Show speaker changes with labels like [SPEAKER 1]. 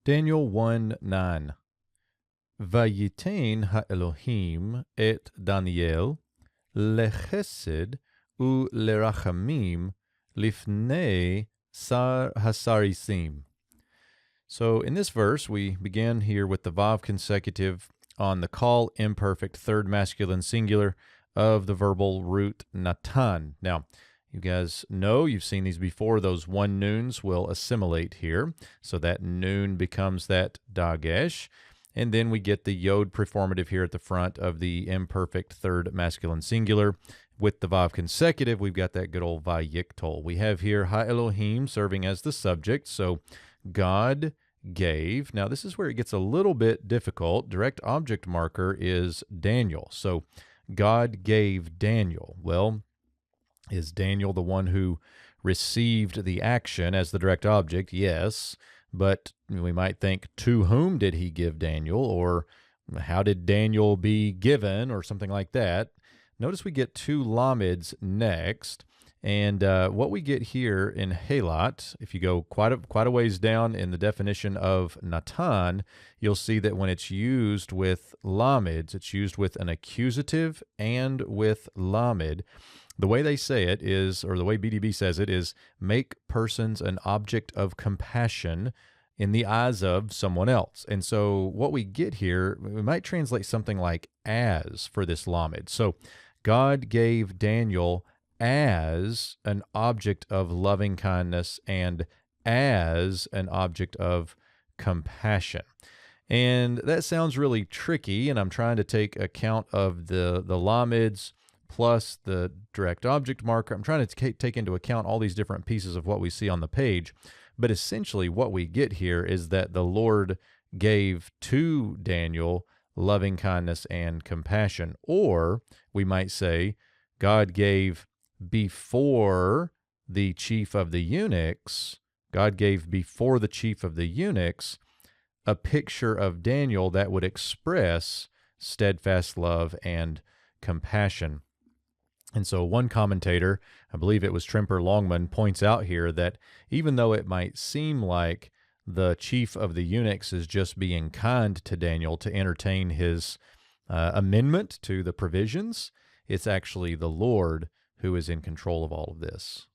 [SPEAKER 1] Daniel 1:9. Vayitain ha'Elohim et Daniel lechesed u lerachamim lifnei sar hasarisim. So in this verse, we begin here with the Vav consecutive on the call imperfect third masculine singular of the verbal root natan. Now, you guys know, you've seen these before, those one noons will assimilate here. So that noon becomes that dagesh. And then we get the yod preformative here at the front of the imperfect third masculine singular. With the Vav consecutive, we've got that good old vayiktol. We have here ha-Elohim serving as the subject. So God gave. Now, this is where it gets a little bit difficult. Direct object marker is Daniel. So God gave Daniel. Well, is Daniel the one who received the action as the direct object? Yes. But we might think, to whom did he give Daniel? Or how did Daniel be given? Or something like that. Notice we get two lamids next. And what we get here in Halat, if you go quite a ways down in the definition of Natan, you'll see that when it's used with lamids, it's used with an accusative and with lamid. The way they say it is, or the way BDB says it is, make persons an object of compassion in the eyes of someone else. And so what we get here, we might translate something like as for this lamid. So God gave Daniel as an object of loving kindness and as an object of compassion. And that sounds really tricky, and I'm trying to take account of the lamids plus the direct object marker. I'm trying to take into account all these different pieces of what we see on the page. But essentially what we get here is that the Lord gave to Daniel loving kindness and compassion. Or we might say God gave before the chief of the eunuchs, God gave before the chief of the eunuchs a picture of Daniel that would express steadfast love and compassion. And so one commentator, I believe it was Trimper Longman, points out here that even though it might seem like the chief of the eunuchs is just being kind to Daniel to entertain his amendment to the provisions, it's actually the Lord who is in control of all of this.